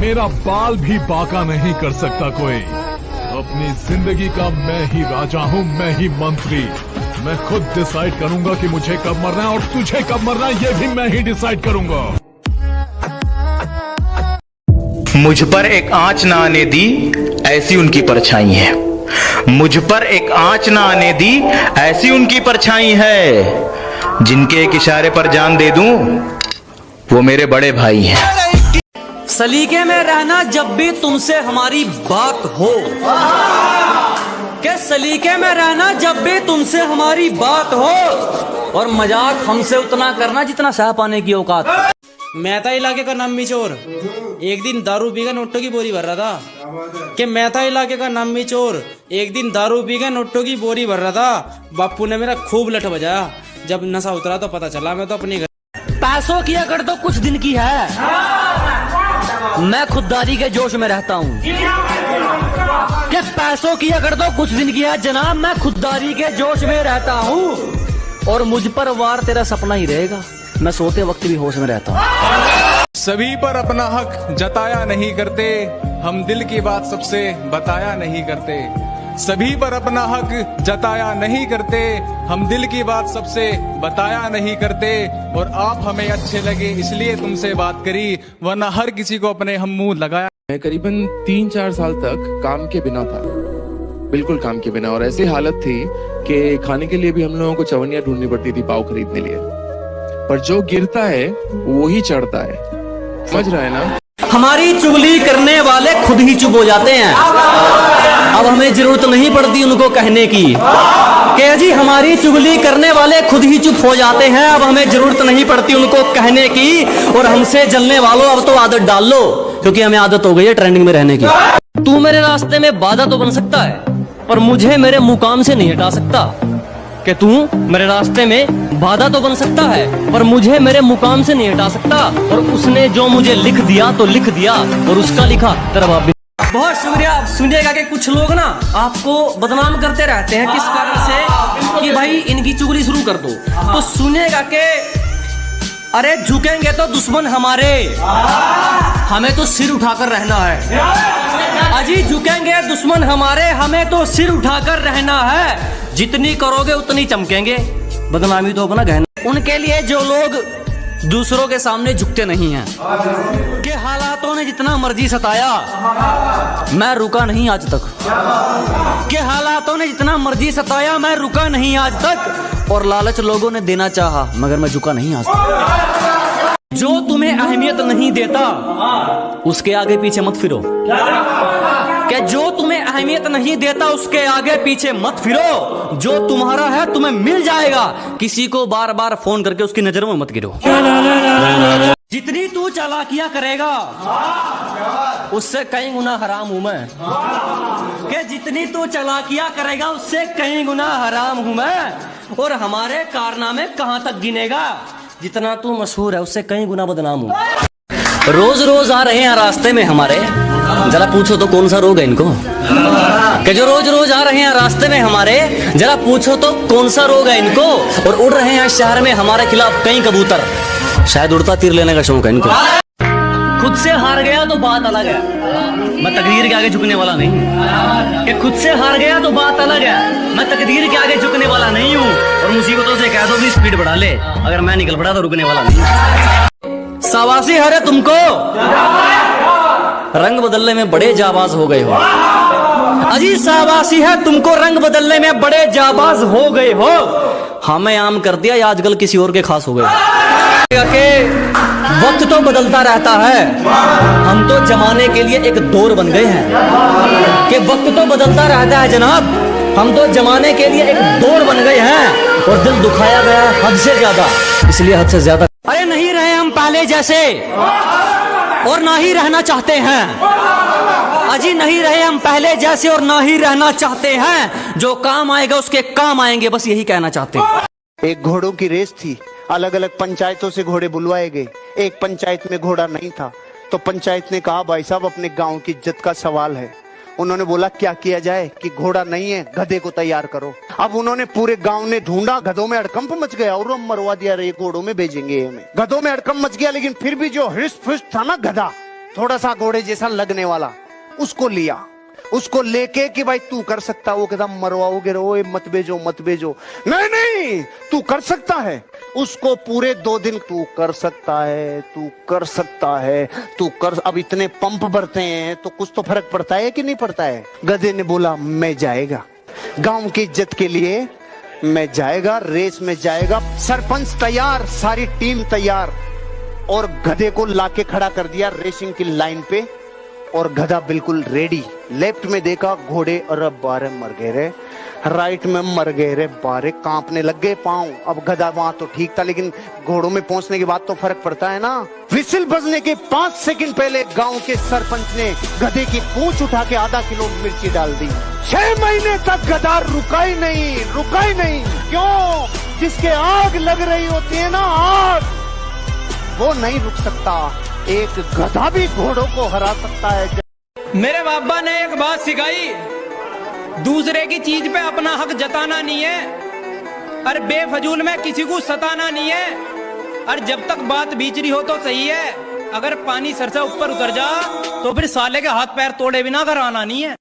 मेरा बाल भी बांका नहीं कर सकता कोई। अपनी जिंदगी का मैं ही राजा हूँ, मैं ही मंत्री। मैं खुद डिसाइड करूंगा कि मुझे कब मरना है और तुझे कब मरना है, ये भी मैं ही डिसाइड करूंगा। मुझ पर एक आंच ना आने दी, ऐसी उनकी परछाई है। मुझ पर एक आंच ना आने दी, ऐसी उनकी परछाई है। जिनके एक इशारे पर जान दे दूं, वो मेरे बड़े भाई हैं। सलीके में रहना जब भी तुमसे हमारी बात हो, के सलीके में रहना जब भी तुमसे हमारी बात हो, और मजाक हमसे उतना करना जितना सह पाने की औकात। मेहता इलाके का नाम चोर एक दिन दारू पीकर नोटों की बोरी भर रहा था। कि मेहता इलाके का नाम चोर एक दिन दारू पीकर नोटों की बोरी भर रहा था। बापू ने मेरा खूब लठ बजाया। जब नशा उतरा तो पता चला मैं तो अपनी घर। पैसों की अकड़ तो कुछ दिन की है, मैं खुददारी के जोश में रहता हूँ। कि पैसों की अकड़ तो कुछ दिन की है जनाब, मैं खुददारी के जोश में रहता हूँ। और मुझ पर वार तेरा सपना ही रहेगा, मैं सोते वक्त भी होश में रहता हूँ। सभी पर अपना हक जताया नहीं करते, हम दिल की बात सबसे बताया नहीं करते। सभी पर अपना हक जताया नहीं करते, हम दिल की बात सबसे बताया नहीं करते। और आप हमें अच्छे लगे इसलिए तुमसे बात करी, वरना हर किसी को अपने हम मुंह लगाया। मैं करीबन 3-4 साल तक काम के बिना था, बिल्कुल काम के बिना। और ऐसी हालत थी कि खाने के लिए भी हम लोगों को चवनियां ढूंढनी पड़ती थी पाव खरीदने लिए। पर जो गिरता है वो ही चढ़ता है, समझ रहा है ना। हमारी चुगली करने वाले खुद ही चुप हो जाते हैं, अब हमें जरूरत नहीं पड़ती उनको कहने की। क्या जी, हमारी चुगली करने वाले खुद ही चुप हो जाते हैं, अब हमें जरूरत नहीं पड़ती उनको कहने की। और हमसे जलने वालों अब तो आदत डाल लो, क्योंकि हमें आदत हो गई है ट्रेंडिंग में रहने की। तू मेरे रास्ते में बाधा तो बन सकता है, पर मुझे मेरे मुकाम से नहीं हटा सकता। कि तू मेरे रास्ते में बाधा तो बन सकता है, पर मुझे मेरे मुकाम से नहीं हटा सकता। और उसने जो मुझे लिख दिया तो लिख दिया, और उसका लिखा तेरा बाप भी। बहुत शुक्रिया। आप सुनिएगा कि कुछ लोग ना आपको बदनाम करते रहते हैं, किस कारण से कि भाई इनकी चुगली शुरू कर दो। तो सुनिएगा कि अरे झुकेंगे तो दुश्मन हमारे, हमें तो सिर उठाकर रहना है। अजी झुकेंगे दुश्मन हमारे, हमें तो सिर उठाकर रहना है। जितनी करोगे उतनी चमकेंगे, बदनामी तो अपना गहना। उनके लिए जो लोग दूसरों के सामने झुकते नहीं हैं, कि हालातों ने जितना मर्जी सताया, मैं रुका नहीं आज तक। कि हालातों ने जितना मर्जी सताया, मैं रुका नहीं आज तक। और लालच लोगों ने देना चाहा, मगर मैं झुका नहीं आज तक। जो तुम्हें अहमियत नहीं देता उसके आगे पीछे मत फिरो। क्या जो तुम्हें अहमियत नहीं देता उसके आगे पीछे मत फिरो। जो तुम्हारा है तुम्हें मिल जाएगा, किसी को बार बार फोन करके उसकी नजरों में मत गिरो। जितनी तू चालाकियां करेगा उससे कई गुना हराम हूं मैं। कि जितनी तू चालाकियां करेगा उससे कई गुना हराम हूं मैं। और हमारे कारनामे कहां तक गिनेगा, जितना तू मशहूर है उससे कई गुना बदनाम हूं। रोज रोज आ रहे हैं रास्ते में हमारे, जरा पूछो तो कौन सा रोग है इनको। कि जो रोज रोज आ रहे हैं रास्ते में हमारे, जरा पूछो तो कौन सा रोग है इनको। और उड़ रहे हैं शहर में हमारे खिलाफ कई कबूतर, शायद उड़ता तीर लेने का शौक है इनको। खुद से हार गया तो बात अलग है, मैं तकदीर के आगे झुकने वाला नहीं। कि खुद से हार गया तो बात अलग है, मैं तकदीर के आगे झुकने वाला नहीं हूँ। और मुसीबतों से कह दो भी स्पीड बढ़ा ले, अगर मैं निकल पड़ा तो रुकने वाला नहीं। शाबाशी है रे तुमको, रंग बदलने में बड़े जाबाज हो गए हो। अजी शाबाशी है तुमको, रंग बदलने में बड़े जाबाज हो गए हो। हमें आम कर दिया, आजकल किसी और के खास हो गए। वक्त तो बदलता रहता है, हम तो जमाने के लिए एक दौर बन गए हैं। कि वक्त तो बदलता रहता है जनाब, हम तो जमाने के लिए एक दौर बन गए हैं। और दिल दुखाया गया है हद से ज्यादा, इसलिए हद से ज्यादा। अरे नहीं रहे हम पहले जैसे, और ना ही रहना चाहते हैं। अजी नहीं रहे हम पहले जैसे, और ना ही रहना चाहते हैं। जो काम आएगा उसके काम आएंगे, बस यही कहना चाहते हैं। एक घोड़ों की रेस थी, अलग अलग पंचायतों से घोड़े बुलवाए गए। एक पंचायत में घोड़ा नहीं था, तो पंचायत ने कहा भाई साहब अपने गांव की इज्जत का सवाल है। उन्होंने बोला क्या किया जाए कि घोड़ा नहीं है, गधे को तैयार करो। अब उन्होंने पूरे गांव ने ढूंढा, गधों में हड़कंप मच गया और हम मरवा दिया, रे घोड़ों में भेजेंगे हमें। गधों में हड़कंप मच गया, लेकिन फिर भी जो हृष्ट पुष्ट था ना गधा, थोड़ा सा घोड़े जैसा लगने वाला, उसको लिया। उसको लेके कि भाई तू कर सकता, वो कहता मरवाओगे रो, मत भेजो मत भेजो। नहीं नहीं तू कर सकता है। उसको पूरे 2 दिन तू कर सकता है, तू कर सकता है, तू कर। अब इतने पंप भरते हैं तो कुछ तो फर्क पड़ता है कि नहीं पड़ता है। गधे ने बोला मैं जाएगा, गांव की इज्जत के लिए मैं जाएगा, रेस में जाएगा। सरपंच तैयार, सारी टीम तैयार, और गधे को लाके खड़ा कर दिया रेसिंग की लाइन पे, और गधा बिल्कुल रेडी। लेफ्ट में देखा घोड़े, अरे बारे मर गए रे, राइट में मर गए रे बारे, कांपने लग गए पांव। अब गधा वहां तो ठीक था, लेकिन घोड़ों में पहुंचने के बाद तो फर्क पड़ता है ना। विसिल बजने के 5 सेकंड पहले गांव के सरपंच ने गधे की पूंछ उठा के आधा किलो मिर्ची डाल दी। 6 महीने तक गधा रुका ही नहीं, रुका ही नहीं। क्यों? जिसके आग लग रही होती है ना, आग, वो नहीं रुक सकता। एक गधा भी घोड़ों को हरा सकता है। मेरे बाबा ने एक बात सिखाई, दूसरे की चीज पे अपना हक जताना नहीं है, और बेफजूल में किसी को सताना नहीं है। और जब तक बात बीच रही हो तो सही है, अगर पानी सर से ऊपर उतर जा तो फिर साले के हाथ पैर तोड़े बिना घर आना नहीं है।